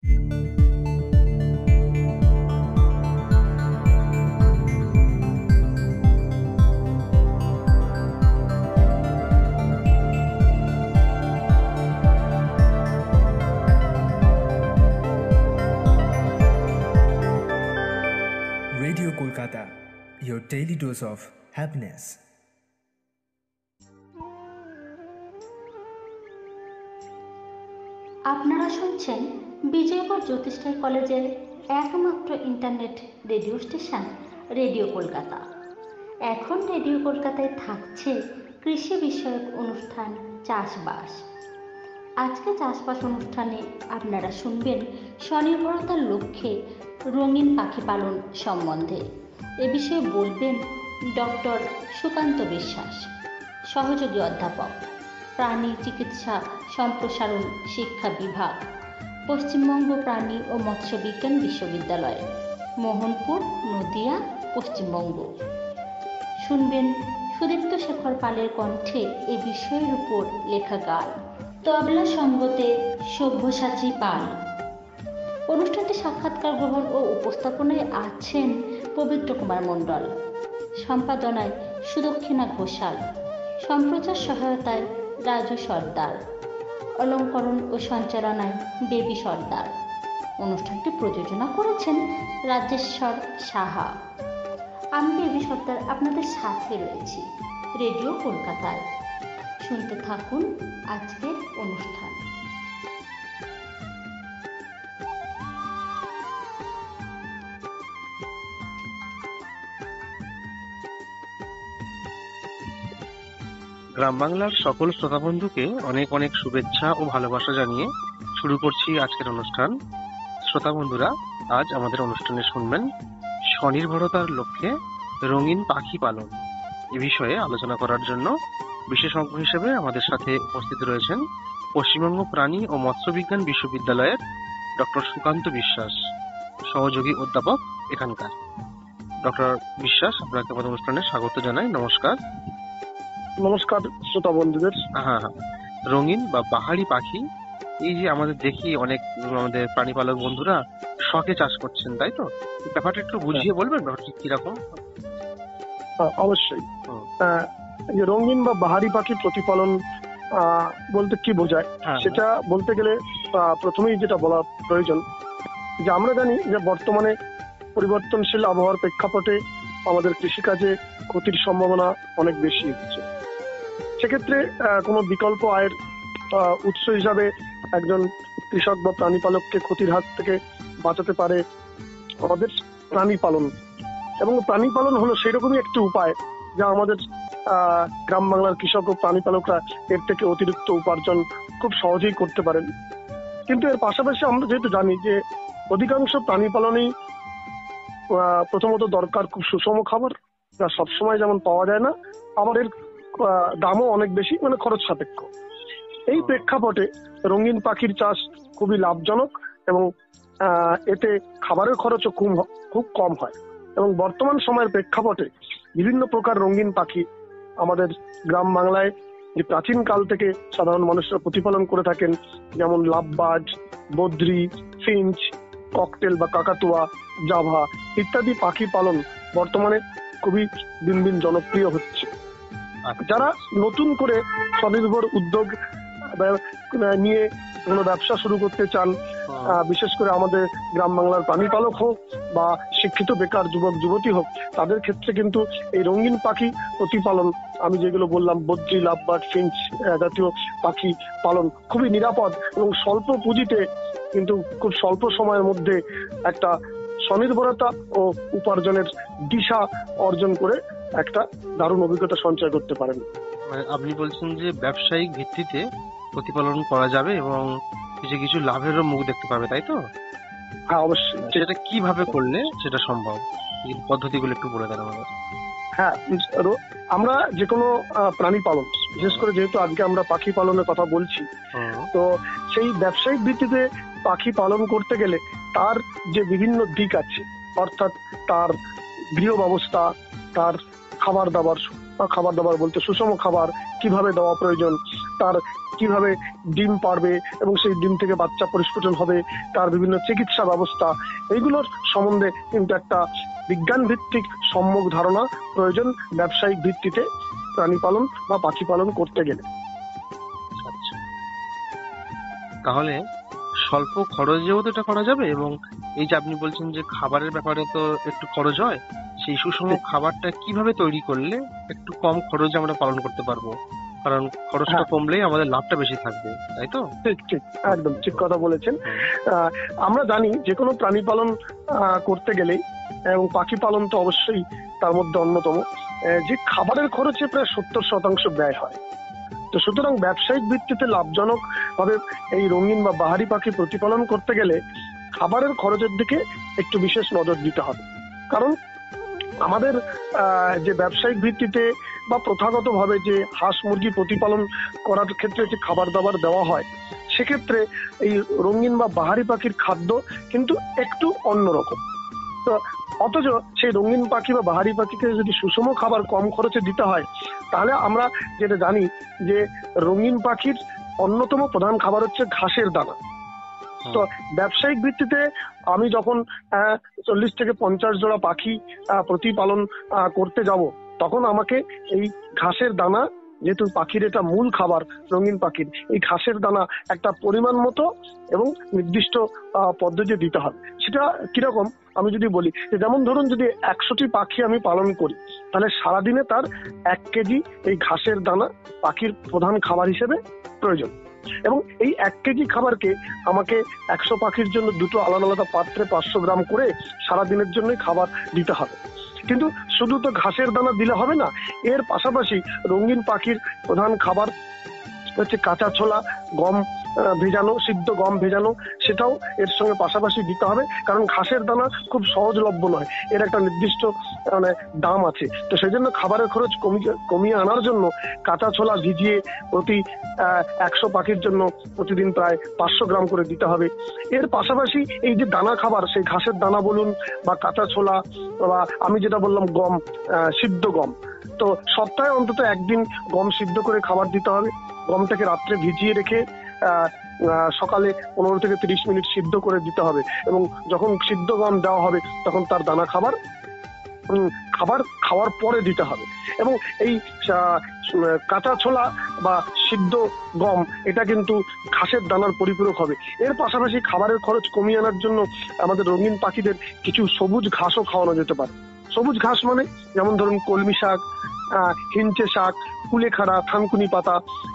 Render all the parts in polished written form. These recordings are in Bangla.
Radio Kolkata, your daily dose of happiness. আপনারা শুনছেন বিজয়পুর জ্যোতিষরায় কলেজের একমাত্র internet radio station radio Kolkata. এখন রেডিও কলকাতায় থাকছে কৃষি বিষয়ক অনুষ্ঠান চাষবাস। আজকে চাষবাস অনুষ্ঠানে আপনারা শুনবেন স্বনির্ভরতার লক্ষ্যে রঙিন পাখি পালন সম্বন্ধে। এ বিষয়ে বলবেন ডক্টর সুকান্ত বিশ্বাস, সহযোগী অধ্যাপক, প্রাণী চিকিৎসা সম্প্রসারণ শিক্ষা বিভাগ, পশ্চিমবঙ্গ প্রাণী ও মৎস্য বিজ্ঞান বিশ্ববিদ্যালয়, মোহনপুর, নদিয়া, পশ্চিমবঙ্গ। শুনবেন সুদীপ্ত শেখর পালের কণ্ঠে এ বিষয়ের উপর লেখা গান। তবলা সঙ্গতে সব্যসাচী পাল। অনুষ্ঠানটি সাক্ষাৎকার গ্রহণ ও উপস্থাপনায় আছেন পবিত্র কুমার মণ্ডল, সম্পাদনায় সুদক্ষিণা ঘোষাল, সম্প্রচার সহায়তায় রাজু সর্দার, অলঙ্করণ ও সঞ্চালনায় বেবি সর্দার। অনুষ্ঠানটি প্রযোজনা করেছেন রাজেশ্বর সাহা। আমি বেবি সর্দার আপনাদের সাথে রয়েছি রেডিও কলকাতায়। শুনতে থাকুন আজকের অনুষ্ঠান। গ্রাম বাংলার সকল শ্রোতা বন্ধুকে অনেক অনেক শুভেচ্ছা ও ভালোবাসা জানিয়ে শুরু করছি আজকের অনুষ্ঠান। শ্রোতা বন্ধুরা, আজ আমাদের অনুষ্ঠানে শুনবেন স্বনির্ভরতার লক্ষ্যে রঙিন পাখি পালন। এ বিষয়ে আলোচনা করার জন্য বিশেষজ্ঞ হিসেবে আমাদের সাথে উপস্থিত রয়েছেন পশ্চিমবঙ্গ প্রাণী ও মৎস্য বিজ্ঞান বিশ্ববিদ্যালয়ের ডক্টর সুকান্ত বিশ্বাস, সহযোগী অধ্যাপক এখানকার। ডক্টর বিশ্বাস, আপনাকে আমাদের অনুষ্ঠানে স্বাগত জানাই। নমস্কার। নমস্কার শ্রোতা বন্ধুদের। হ্যাঁ, রঙিন বা বাহারি পাখি, এই যে আমাদের দেখি অনেক আমাদের প্রাণী পালক বন্ধুরা শখে চাষ করছেন, তাই তো? ব্যাপারটা একটু বুঝিয়ে বলবেন ব্যাপারটা কিরকম? অবশ্যই। এই রঙিন বা বাহারি পাখি প্রতিপালন বলতে কি বোঝায় সেটা বলতে গেলে প্রথমেই যেটা বলা প্রয়োজন যে আমরা জানি যে বর্তমানে পরিবর্তনশীল আবহাওয়ার প্রেক্ষাপটে আমাদের কৃষিকাজে ক্ষতির সম্ভাবনা অনেক বেশি হচ্ছে। সেক্ষেত্রে কোনো বিকল্প আয়ের উৎস হিসাবে একজন কৃষক বা প্রাণী পালককে ক্ষতির হাত থেকে বাঁচাতে পারে আমাদের প্রাণী পালন। এবং প্রাণী পালন হলো সেরকমই একটি উপায় যা আমাদের গ্রাম বাংলার কৃষক ও প্রাণী পালকরা এর থেকে অতিরিক্ত উপার্জন খুব সহজেই করতে পারেন। কিন্তু এর পাশাপাশি আমরা যেহেতু জানি যে অধিকাংশ প্রাণী পালনেই প্রথমত দরকার খুব সুষম খাবার, যা সবসময় যেমন পাওয়া যায় না, আবার এর দামও অনেক বেশি, মানে খরচ সাপেক্ষ। এই প্রেক্ষাপটে রঙিন পাখির চাষ খুবই লাভজনক এবং এতে খাবারের খরচও খুব কম হয়। এবং বর্তমান সময়ের প্রেক্ষাপটে বিভিন্ন প্রকার রঙিন পাখি আমাদের গ্রাম বাংলায় যে প্রাচীন কাল থেকে সাধারণ মানুষরা প্রতিপালন করে থাকেন, যেমন লাভবার্ড, বদ্রি, ফিঞ্চ, ককটেল বা কাকাতুয়া, জাভা ইত্যাদি পাখি পালন বর্তমানে খুবই দিন দিন জনপ্রিয় হচ্ছে। যারা নতুন করে স্বনির্ভর উদ্যোগ নিয়ে কোনো ব্যবসা শুরু করতে চান, বিশেষ করে আমাদের গ্রাম বাংলার প্রাণী পালক হোক বা শিক্ষিত বেকার যুবক যুবতী হোক, তাদের ক্ষেত্রে কিন্তু এই রঙিন পাখি প্রতিপালন, আমি যেগুলো বললাম বদ্রি, লাভবার্ড, ফিঞ্চ জাতীয় পাখি পালন খুবই নিরাপদ এবং স্বল্প পুঁজিতে কিন্তু খুব স্বল্প সময়ের মধ্যে একটা স্বনির্ভরতা ও উপার্জনের দিশা অর্জন করে একটা দারুণ অভিজ্ঞতা সঞ্চয় করতে পারেন। আপনি বলছেন যে ব্যবসায়িক ভিত্তিতে প্রতিপালন করা যাবে এবং কিছু কিছু লাভেরও মুখ দেখতে পাবে, তাই তো? হ্যাঁ, অবশ্যই। সেটা কিভাবে করলে সেটা সম্ভব, পদ্ধতিগুলো একটু বলে দেন আমাদের। হ্যাঁ, আমরা যে কোনো প্রাণী পালন, বিশেষ করে যেহেতু আজকে আমরা পাখি পালনের কথা বলছি, তো সেই ব্যবসায়িক ভিত্তিতে পাখি পালন করতে গেলে তার যে বিভিন্ন দিক আছে, অর্থাৎ তার গৃহ ব্যবস্থা, তার খাবার দাবার বলতে সুষম খাবার কিভাবে দেওয়া প্রয়োজন, তার কিভাবে ডিম পারবে এবং সেই ডিম থেকে বাচ্চা পরিস্ফুটন হবে, তার বিভিন্ন চিকিৎসা ব্যবস্থা, এইগুলোর সম্বন্ধে কিন্তু একটা বিজ্ঞান ভিত্তিক সম্যক ধারণা প্রয়োজন ব্যবসায়িক ভিত্তিতে প্রাণী পালন বা পাখি পালন করতে গেলে। তাহলে স্বল্প খরচেও তো এটা করা যাবে, এবং এই যে আপনি বলছেন যে খাবারের ব্যাপারে তো একটু খরচ হয়, সেই সুষম খাবারটা কিভাবে তৈরি করলে একটু কম খরচে আমরা পালন করতে পারবো, কারণ খরচটা কমলেই আমাদের লাভটা বেশি থাকবে, তাই তো? ঠিক ঠিক, একদম ঠিক কথা বলেছেন। আমরা জানি যে কোনো প্রাণী পালন করতে গেলে, এবং পাখি পালন তো অবশ্যই তার মধ্যে অন্যতম, যে খাবারের খরচে প্রায় 70% ব্যয় হয়। তো সুতরাং ব্যবসায়িক ভিত্তিতে লাভজনক ভাবে এই রঙিন বা বাহারি পাখি প্রতিপালন করতে গেলে খাবারের খরচের দিকে একটু বিশেষ নজর দিতে হবে। কারণ আমাদের যে ব্যবসায়িক ভিত্তিতে বা প্রথাগত ভাবে যে হাঁস মুরগি প্রতিপালন করার ক্ষেত্রে যে খাবার দাবার দেওয়া হয়, সেক্ষেত্রে এই রঙিন বা বাহারি পাখির খাদ্য কিন্তু একটু অন্যরকম। তো অথচ সেই রঙিন পাখি বা বাহারি পাখিকে যদি সুষম খাবার কম খরচে দিতে হয়, তাহলে আমরা যেটা জানি যে রঙিন পাখির অন্যতম প্রধান খাবার হচ্ছে ঘাসের দানা। তো ব্যবসায়িক ভিত্তিতে আমি যখন 40 থেকে 50 জোড়া পাখি প্রতিপালন করতে যাব, তখন আমাকে এই ঘাসের দানা, যেহেতু পাখির এটা মূল খাবার রঙিন পাখির, এই ঘাসের দানা একটা পরিমাণ মতো এবং নির্দিষ্ট পদ্ধতি দিতে হবে। সেটা কিরকম আমি যদি বলি, যেমন ধরুন যদি 100টি পাখি আমি পালন করি, তাহলে সারাদিনে তার 1 কেজি এই ঘাসের দানা পাখির প্রধান খাবার হিসেবে প্রয়োজন। এবং এই 1 কেজি খাবারকে আমাকে 100 পাখির জন্য দুটো আলাদা আলাদা পাত্রে 500 গ্রাম করে সারাদিনের জন্যই খাবার দিতে হবে। কিন্তু শুধু তো ঘাসের দানা দিলে হবে না, এর পাশাপাশি রঙিন পাখির প্রধান খাবার হচ্ছে কাঁচা ছোলা, গম ভেজানো, সিদ্ধ গম ভেজানো, সেটাও এর সঙ্গে পাশাপাশি দিতে হবে। কারণ ঘাসের দানা খুব সহজলভ্য নয়, এর একটা নির্দিষ্ট দাম আছে। তো সেই জন্য খাবারের খরচ কমিয়ে আনার জন্য কাঁচা ছোলা ভিজিয়ে প্রতি 100 পাখির জন্য প্রতিদিন প্রায় 500 গ্রাম করে দিতে হবে। এর পাশাপাশি এই যে দানা খাবার, সেই ঘাসের দানা বলুন বা কাঁচা ছোলা বা আমি যেটা বললাম গম, সিদ্ধ গম, তো সপ্তাহে অন্তত একদিন গম সিদ্ধ করে খাবার দিতে হবে। গমটাকে রাত্রে ভিজিয়ে রেখে সকালে 15 থেকে 30 মিনিট সিদ্ধ করে দিতে হবে, এবং যখন সিদ্ধ গম দেওয়া হবে তখন তার দানা খাবার খাওয়ার পরে দিতে হবে। এবং এই কাঁচা ছোলা বা সিদ্ধ গম এটা কিন্তু ঘাসের দানার পরিপূরক হবে। এর পাশাপাশি খাবারের খরচ কমিয়ে আনার জন্য আমাদের রঙিন পাখিদের কিছু সবুজ ঘাসও খাওয়ানো যেতে পারে। সবুজ ঘাস মানে যেমন ধরুন কলমি শাক, হিঞ্চে শাক, কুলেখাড়া, থানকুনি পাতা,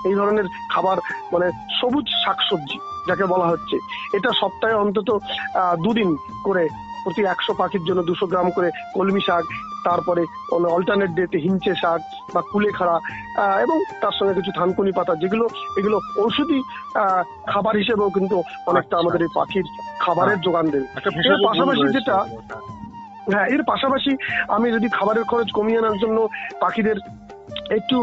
এই ধরনের খাবার, মানে সবুজ শাকসবজি যাকে বলা হচ্ছে, এটা সপ্তাহে অন্তত 2 দিন করে প্রতি 100 পাখির জন্য 200 গ্রাম করে কলমি শাক, তারপরে অল্টারনেট ডেতে হিঞ্চে শাক বা কুলেখাড়া, এবং তার সঙ্গে কিছু থানকুনি পাতা, এগুলো ঔষধি খাবার হিসেবেও কিন্তু অনেকটা আমাদের এই পাখির খাবারের যোগান দেবে। এর পাশাপাশি এর পাশাপাশি আমি যদি খাবারের খরচ কমিয়ে আনার জন্য পাখিদের একটু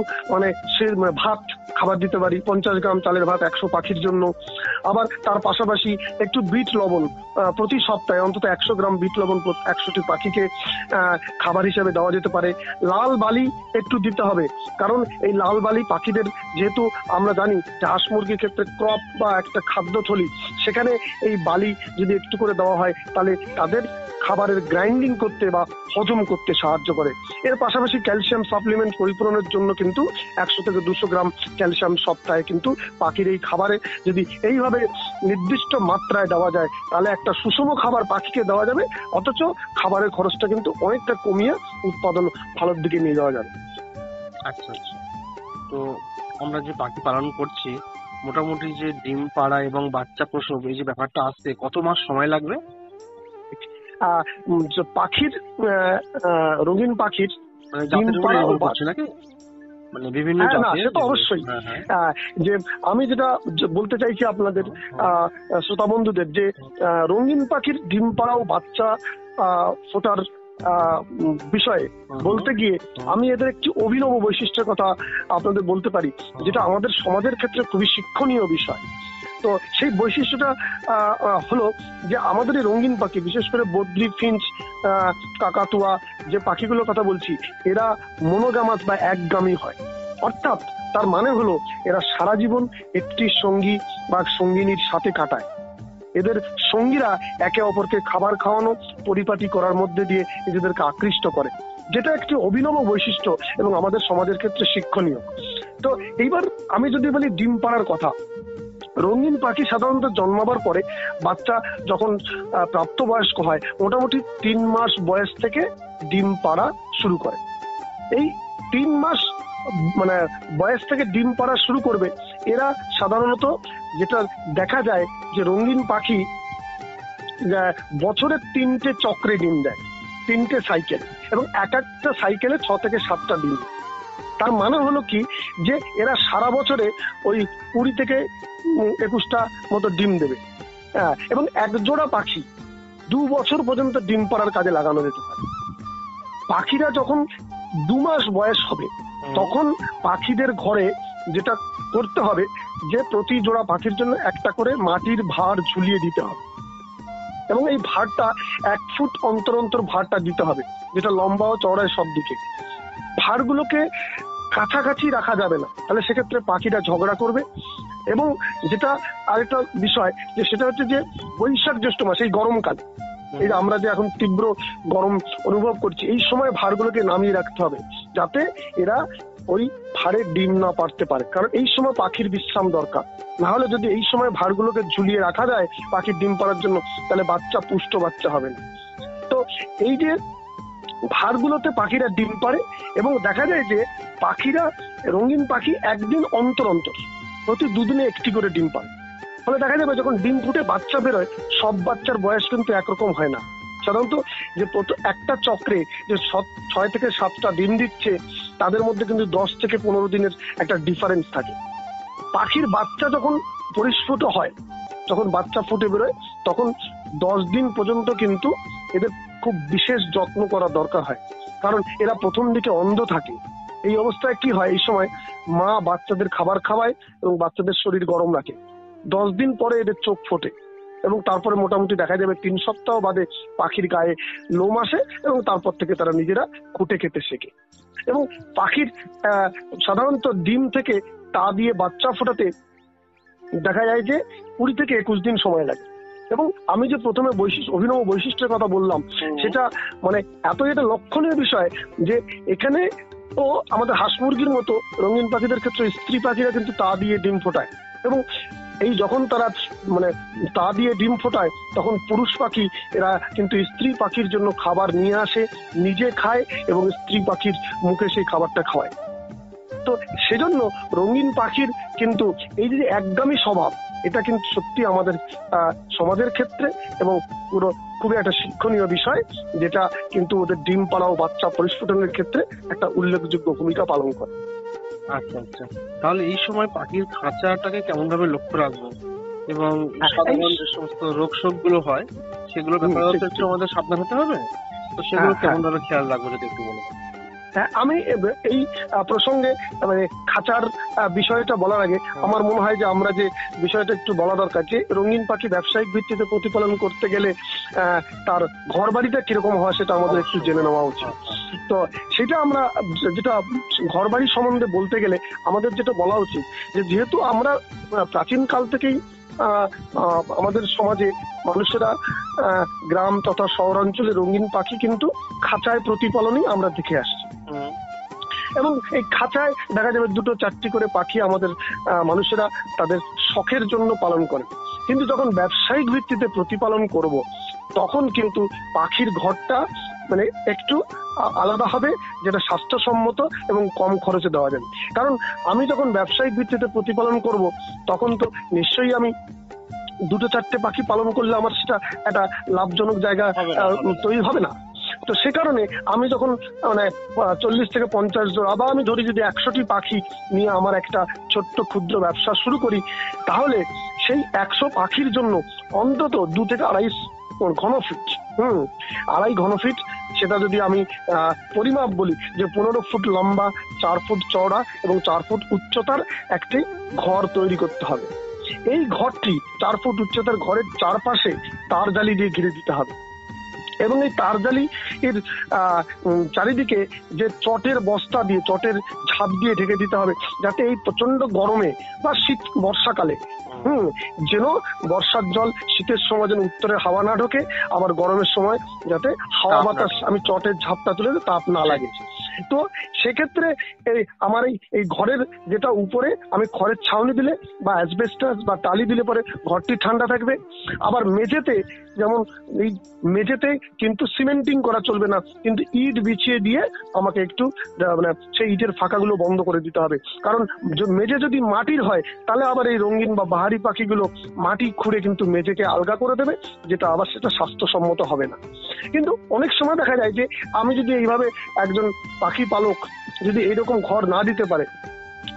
ভাত খাবার দিতে পারি, 50 গ্রাম চালের ভাত 100 পাখির জন্য। আবার তার পাশাপাশি একটু বিট লবণ প্রতি সপ্তাহে অন্তত 100 গ্রাম বিট লবণ 100টি পাখিকে খাবার হিসেবে দেওয়া যেতে পারে। লাল বালি একটু দিতে হবে, কারণ এই লাল বালি পাখিদের, যেহেতু আমরা জানি যে হাঁস মুরগির ক্ষেত্রে ক্রপ বা একটা খাদ্য থলি, সেখানে এই বালি যদি একটু করে দেওয়া হয় তাহলে তাদের খাবারের গ্রাইন্ডিং করতে বা হজম করতে সাহায্য করে। এর পাশাপাশি ক্যালসিয়াম সাপ্লিমেন্ট পরিপূরণের জন্য কিন্তু 100 থেকে 200 গ্রাম ক্যালসিয়াম সপ্তাহে কিন্তু পাখির এই খাবারে যদি এইভাবে নির্দিষ্ট মাত্রায় দেওয়া যায়, তাহলে একটা সুষম খাবার পাখিকে দেওয়া যাবে, অথচ খাবারের খরচটা কিন্তু অনেকটা কমিয়ে উৎপাদন ভালোর দিকে নিয়ে যাওয়া যাবে। আচ্ছা, তো আমরা যে পাখি পালন করছি, মোটামুটি যে ডিম পাড়া এবং বাচ্চা প্রসব, এই যে ব্যাপারটা আসতে কত মাস সময় লাগবে? পাখির রঙিন পাখির মানে বিভিন্ন সে তো অবশ্যই। যে আমি যেটা বলতে চাইছি আপনাদের শ্রোতা বন্ধুদের, যে রঙিন পাখির ডিম পাড়া ও বাচ্চা ফোটার বিষয়ে বলতে গিয়ে আমি এদের একটি অভিনব বৈশিষ্ট্যের কথা আপনাদের বলতে পারি, যেটা আমাদের সমাজের ক্ষেত্রে খুবই শিক্ষণীয় বিষয়। তো সেই বৈশিষ্ট্যটা হলো যে আমাদের এই রঙিন পাখি, বিশেষ করে বদ্রি, ফিঞ্চ, কাকাতুয়া যে পাখিগুলোর কথা বলছি, এরা মনোগামাস বা একগামী হয়। অর্থাৎ তার মানে হলো এরা সারা জীবন একটি সঙ্গী বা সঙ্গিনীর সাথে কাটায়। এদের সঙ্গীরা একে অপরকে খাবার খাওয়ানো, পরিপাটি করার মধ্যে দিয়ে নিজেদেরকে আকৃষ্ট করে, যেটা একটি অভিনব বৈশিষ্ট্য এবং আমাদের সমাজের ক্ষেত্রে শিক্ষণীয়। তো এইবার আমি যদি বলি ডিম পাড়ার কথা, রঙিন পাখি সাধারণত জন্মাবার পরে বাচ্চা যখন প্রাপ্তবয়স্ক হয়, মোটামুটি 3 মাস বয়স থেকে ডিম পাড়া শুরু করে। এই 3 মাস মানে বয়স থেকে ডিম পাড়া শুরু করবে। এরা সাধারণত যেটা দেখা যায় যে রঙিন পাখি বছরে 3টে চক্রে ডিম দেয়, 3টে সাইকেল, এবং এক একটা সাইকেলে 6 থেকে 7টা ডিম। তার মানে হলো কি যে এরা সারা বছরে ওই 20 থেকে 21টা মতো ডিম দেবে। হ্যাঁ, এবং এক জোড়া পাখি 2 বছর পর্যন্ত ডিম পাড়ার কাজে লাগানো যেতে পারে। পাখিরা যখন 2 মাস বয়স হবে তখন পাখিদের ঘরে যেটা করতে হবে যে প্রতি জোড়া পাখির জন্য একটা করে মাটির ভাঁড় ঝুলিয়ে দিতে হবে, এবং এই ভাঁড়টা 1 ফুট অন্তর অন্তর ভাঁড়টা দিতে হবে, যেটা লম্বা ও চওড়ায় সব দিকে। ভাঁড়গুলোকে কাছাকাছি রাখা যাবে না, তাহলে সেক্ষেত্রে পাখিরা ঝগড়া করবে। এবং যেটা আরেকটা বিষয় যে সেটা হচ্ছে যে বৈশাখ জ্যৈষ্ঠ মাস, এই গরমকাল, এই যে আমরা যে এখন তীব্র গরম অনুভব করছি, এই সময় ভাঁড়গুলোকে নামিয়ে রাখতে হবে যাতে এরা ওই ভাঁড়ে ডিম না পাড়তে পারে, কারণ এই সময় পাখির বিশ্রাম দরকার। না হলে যদি এই সময় ভাঁড়গুলোকে ঝুলিয়ে রাখা যায় পাখির ডিম পাড়ার জন্য, তাহলে বাচ্চা পুষ্ট বাচ্চা হবে না। তো এই যে ভাঁড়গুলোতে পাখিরা ডিম পাড়ে, এবং দেখা যায় যে পাখিরা, রঙিন পাখি একদিন অন্তর অন্তর প্রতি 2 দিনে একটি করে ডিম পাড়ে। ফলে দেখা যাবে যখন ডিম ফুটে বাচ্চা বেরোয়, সব বাচ্চার বয়স কিন্তু একরকম হয় না। সাধারণত যে একটা চক্রে যে 6 থেকে 7টা ডিম দিচ্ছে, তাদের মধ্যে কিন্তু 10 থেকে 15 দিনের একটা ডিফারেন্স থাকে। পাখির বাচ্চা যখন পরিস্ফুট হয়, যখন বাচ্চা ফুটে বেরোয়, তখন 10 দিন পর্যন্ত কিন্তু এদের খুব বিশেষ যত্ন করা দরকার হয়, কারণ এরা প্রথম দিকে অন্ধ থাকে। এই অবস্থায় কি হয়, এই সময় মা বাচ্চাদের খাবার খাওয়ায় এবং বাচ্চাদের শরীর গরম রাখে। 10 দিন পরে এদের চোখ ফোটে, এবং তারপরে মোটামুটি দেখা যাবে 3 সপ্তাহ বাদে পাখির গায়ে লোম আসে, এবং তারপর থেকে তারা নিজেরা খুঁটে খেতে শেখে। এবং পাখির সাধারণত ডিম থেকে তা দিয়ে বাচ্চা ফোটাতে দেখা যায় যে 20 থেকে 21 দিন সময় লাগে। এবং আমি যে প্রথমে অভিনব বৈশিষ্ট্যের কথা বললাম, সেটা মানে এত এটা লক্ষণীয় বিষয় যে এখানে তো আমাদের হাঁস মুরগির মতো রঙিন পাখিদের ক্ষেত্রে স্ত্রী পাখিরা কিন্তু তা দিয়ে ডিম ফোটায়, এবং এই যখন তারা মানে তা দিয়ে ডিম ফোটায় তখন পুরুষ পাখি এরা কিন্তু স্ত্রী পাখির জন্য খাবার নিয়ে আসে, নিজে খায় এবং স্ত্রী পাখির মুখে সেই খাবারটা খাওয়ায়। তো সেজন্য রঙিন পাখির কিন্তু এই যে একগামী স্বভাব, এটা কিন্তু সত্যি আমাদের সমাজের ক্ষেত্রে এবং পুরো খুবই একটা শিক্ষণীয় বিষয়, যেটা কিন্তু ওদের ডিম পাড়া ও বাচ্চা পরিস্ফুটনের ক্ষেত্রে একটা উল্লেখযোগ্য ভূমিকা পালন করে। আচ্ছা আচ্ছা, তাহলে এই সময় পাখির খাঁচাটাকে কেমন ভাবে লক্ষ্য রাখবো, এবং সাধারণ যে সমস্ত রোগ শোক গুলো হয় সেগুলো ব্যাপারে একটু আমাদের সাবধান হতে হবে, তো সেগুলো কেমন ভাবে খেয়াল রাখবো যদি একটু বলো। আমি এই প্রসঙ্গে মানে খাঁচার বিষয়টা বলার আগে আমার মনে হয় যে আমরা যে বিষয়টা একটু বলা দরকার, যে রঙিন পাখি ব্যবসায়িক ভিত্তিতে প্রতিপালন করতে গেলে তার ঘর বাড়িটা কিরকম হয় সেটা আমাদের একটু জেনে নেওয়া উচিত। তো সেটা আমরা যেটা ঘর বাড়ি সম্বন্ধে বলতে গেলে আমাদের যেটা বলা উচিত, যে যেহেতু আমরা প্রাচীন কাল থেকেই আমাদের সমাজে মানুষেরা গ্রাম তথা শহরাঞ্চলে রঙিন পাখি কিন্তু খাঁচায় প্রতিপালনই আমরা দেখে আসছি, এবং এই খাঁচায় দেখা যাবে 2-4টি করে পাখি আমাদের মানুষেরা তাদের শখের জন্য পালন করে। কিন্তু যখন ব্যবসায়িক ভিত্তিতে প্রতিপালন করব, তখন কিন্তু পাখির ঘরটা মানে একটু আলাদা হবে, যেটা স্বাস্থ্যসম্মত এবং কম খরচে দেওয়া যাবে। কারণ আমি যখন ব্যবসায়িক ভিত্তিতে প্রতিপালন করব, তখন তো নিশ্চয়ই আমি 2-4টে পাখি পালন করলে আমার সেটা একটা লাভজনক জায়গা তৈরি হবে না। তো সে কারণে আমি যখন মানে 40 থেকে 50 জোড়া, বা আমি ধরি যদি 100টি পাখি নিয়ে আমার একটা ছোট্ট ক্ষুদ্র ব্যবসা শুরু করি, তাহলে সেই 100 পাখির জন্য অন্তত 2 থেকে 2.5 ঘন ফিট, 2.5 ঘন ফিট, সেটা যদি আমি পরিমাপ বলি যে 15 ফুট লম্বা, 4 ফুট চওড়া এবং 4 ফুট উচ্চতার একটি ঘর তৈরি করতে হবে। এই ঘরটি 4 ফুট উচ্চতার ঘরের চারপাশে তার জালি দিয়ে ঘিরে দিতে হবে, এবং এই তারজালি এর চারিদিকে যে চটের বস্তা দিয়ে, চটের ঝাঁপ দিয়ে ঢেকে দিতে হবে, যাতে এই প্রচন্ড গরমে বা শীত বর্ষাকালে যেন বর্ষার জল শীতের সময় যেন উত্তরের হাওয়া না ঢোকে, আবার গরমের সময় যাতে হাওয়া বাতাস আমি চটের ঝাপটা তুলে তাপ না লাগে। তো সেক্ষেত্রে আমার এই ঘরের যেটা উপরে আমি খড়ের ছাউনি দিলে বা অ্যাসবেস্টাস বা টালি দিলে পরে ঘরটি ঠান্ডা থাকবে। আবার মেঝেতে, যেমন এই মেঝেতে কিন্তু সিমেন্টিং করা চলবে না, কিন্তু ইট বিছিয়ে দিয়ে আমাকে একটু মানে সেই ইটের ফাঁকাগুলো বন্ধ করে দিতে হবে। কারণ মেঝে যদি মাটির হয় তাহলে আবার এই রঙিন বা বাহারি পাখিগুলো মাটি খুঁড়ে কিন্তু মেঝেকে আলগা করে দেবে, যেটা আবার সেটা স্বাস্থ্যসম্মত হবে না। কিন্তু অনেক সময় দেখা যায় যে আমি যদি এইভাবে একজন পাখি পালক যদি এইরকম ঘর না দিতে পারে,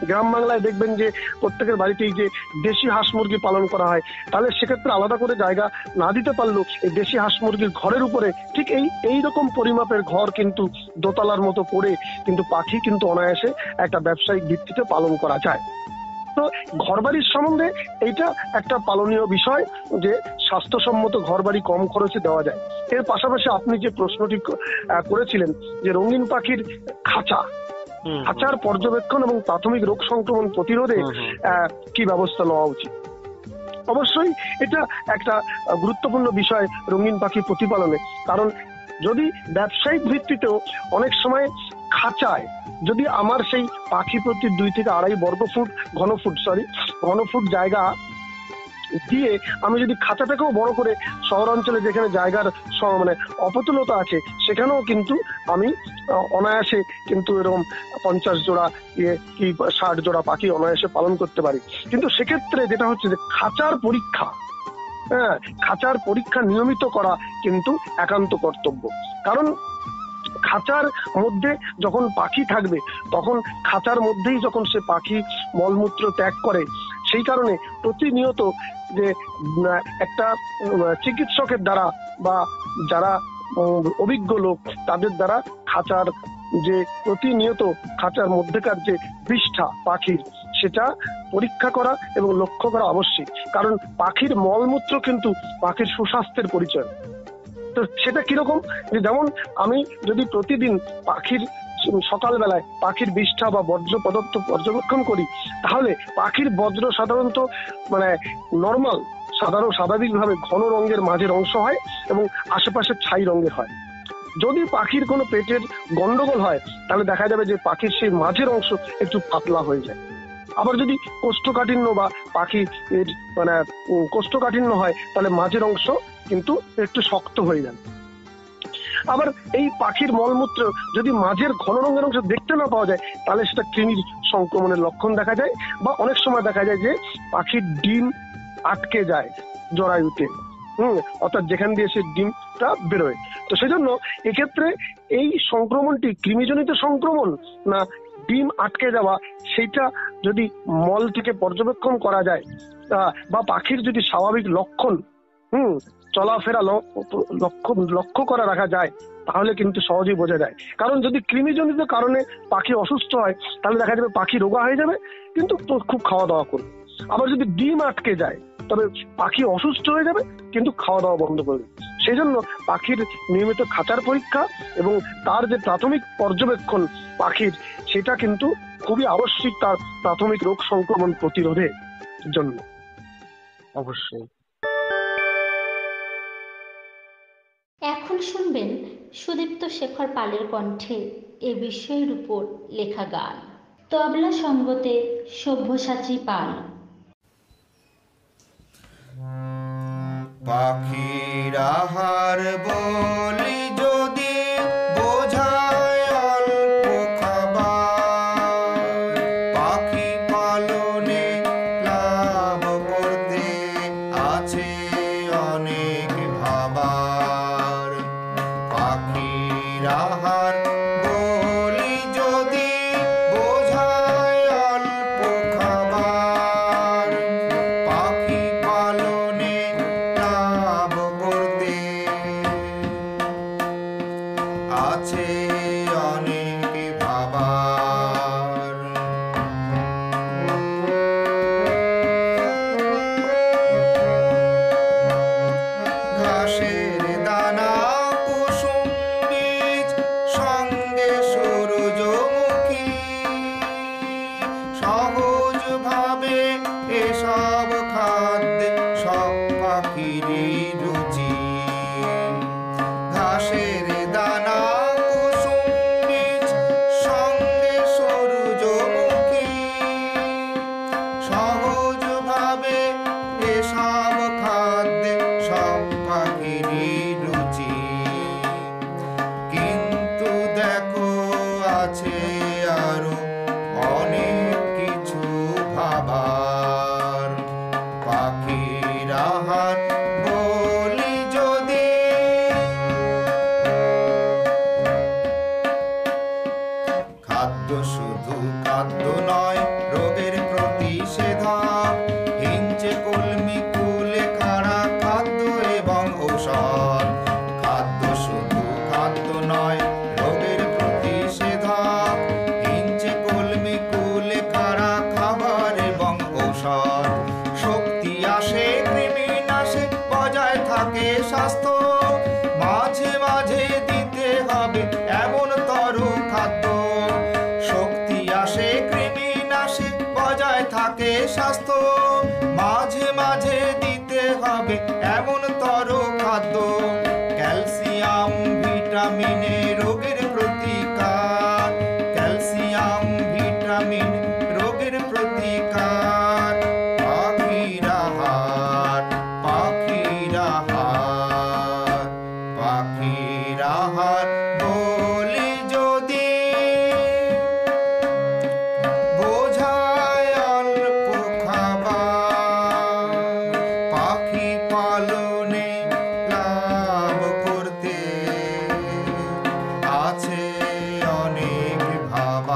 গ্রাম বাংলায় দেখবেন যে প্রত্যেকের বাড়িতেই যে দেশি হাঁস মুরগি পালন করা হয়, তাহলে সেক্ষেত্রে আলাদা করে জায়গা না দিতে পারলেও এই দেশি হাঁস মুরগির ঘরের উপরে ঠিক এইরকম পরিমাপের ঘর কিন্তু দোতলার মতো করে কিন্তু পাখি কিন্তু অনায়াসে একটা ব্যবসায়িক ভিত্তিতে পালন করা যায়। তো ঘরবাড়ির সম্বন্ধে এইটা একটা পালনীয় বিষয় যে স্বাস্থ্যসম্মত ঘরবাড়ি কম খরচে দেওয়া যায়। এর পাশাপাশি আপনি যে প্রশ্নটি করেছিলেন যে রঙিন পাখির খাঁচার পর্যবেক্ষণ এবং প্রাথমিক রোগ সংক্রমণ প্রতিরোধে কি ব্যবস্থা নেওয়া উচিত, অবশ্যই এটা একটা গুরুত্বপূর্ণ বিষয় রঙিন পাখি প্রতিপালনে। কারণ যদি ব্যবসায়িক ভিত্তিতেও অনেক সময় খাঁচায় যদি আমার সেই পাখি প্রতি 2 থেকে 2.5 ঘনফুট জায়গা দিয়ে আমি যদি খাঁচাটাকেও বড় করে শহরাঞ্চলে যেখানে জায়গার মানে অপতুলতা আছে সেখানেও কিন্তু আমি অনায়াসে কিন্তু এরকম 50 জোড়া কি 60 জোড়া পাখি অনায়াসে পালন করতে পারি। কিন্তু সেক্ষেত্রে যেটা হচ্ছে যে খাঁচার পরীক্ষা নিয়মিত করা কিন্তু একান্ত কর্তব্য। কারণ খাঁচার মধ্যে যখন পাখি থাকবে তখন খাঁচার মধ্যেই যখন সে পাখি মলমূত্র ত্যাগ করে, সেই কারণে প্রতিনিয়ত যে একটা চিকিৎসকের দ্বারা বা যারা অভিজ্ঞ লোক তাদের দ্বারা খাঁচার যে প্রতিনিয়ত খাঁচার মধ্যেকার যে পৃষ্ঠা পাখির সেটা পরীক্ষা করা এবং লক্ষ্য করা আবশ্যক। কারণ পাখির মলমূত্র কিন্তু পাখির সুস্বাস্থ্যের পরিচয়। তো সেটা কিরকম, যেমন আমি যদি প্রতিদিন পাখির সকালবেলায় পাখির বিষ্ঠা বা বর্জ্য পদার্থ পর্যবেক্ষণ করি, তাহলে পাখির বজ্র সাধারণত মানে নর্মাল স্বাভাবিকভাবে ঘন রঙের মাঝের অংশ হয় এবং আশেপাশে ছাই রঙের হয়। যদি পাখির কোনো পেটের গন্ডগোল হয় তাহলে দেখা যাবে যে পাখির সেই মাঝের অংশ একটু পাতলা হয়ে যায়। আবার যদি কোষ্ঠকাঠিন্য বা পাখির মানে কোষ্ঠকাঠিন্য হয় তাহলে মাঝের অংশ কিন্তু একটু শক্ত হয়ে যায়। আবার এই পাখির মলমূত্র যদি মাঝের ঘন রঙের অংশ দেখতে না পাওয়া যায় তাহলে সেটা কৃমির সংক্রমণের লক্ষণ দেখা যায়। বা অনেক সময় দেখা যায় যে পাখির ডিম আটকে যায় জরায়ুতে, অর্থাৎ যেখান দিয়ে সে ডিমটা বেরোয়। তো সেজন্য এক্ষেত্রে এই সংক্রমণটি কৃমিজনিত সংক্রমণ না ডিম আটকে যাওয়া, সেইটা যদি মল থেকে পর্যবেক্ষণ করা যায় বা পাখির যদি স্বাভাবিক লক্ষণ চলাফেরা লক্ষ্য করা রাখা যায় তাহলে কিন্তু সহজেই বোঝা যায়। কারণ যদি কৃমিজনিত কারণে পাখি অসুস্থ হয় তাহলে দেখা যাবে পাখি রোগা হয়ে যাবে কিন্তু খুব খাওয়া দাওয়া করবে। আবার যদি ডিম আটকে যায় তবে পাখি অসুস্থ হয়ে যাবে কিন্তু খাওয়া দাওয়া বন্ধ করবে। সেই জন্য পাখির নিয়মিত খাঁচার পরীক্ষা এবং তার যে প্রাথমিক পর্যবেক্ষণ পাখির, সেটা কিন্তু খুবই আবশ্যিক তার প্রাথমিক রোগ সংক্রমণ প্রতিরোধের জন্য। অবশ্যই। এখন শুনবেন সুদীপ্ত শেখর পালের কণ্ঠে এ বিষয়ের উপর লেখা গান। তবলা সঙ্গতে সব্যসাচী পাল। পাখির আহার বলি যদি বোঝায় অল্প খাবার, পাখি পালনে লাভ করতে আছে অনেক ভাবার। পাখির আহার বলি যদি বোঝায় অল্প খাবার, পাখি পালনে লাভ করতে আছে অনেক ভাবার। ঘাসের দানা খাদ্য, ক্যালসিয়াম ভিটামিনে রোগের প্রতিকার, ক্যালসিয়াম ভিটামিন রোগের প্রতিকার। পাখির আহার, পাখির আহার, পাখির আহার বলে যদি বোঝায় অল্প খাবার, পাখি পালনে লাভ করতে আছে অনেক ভাবার।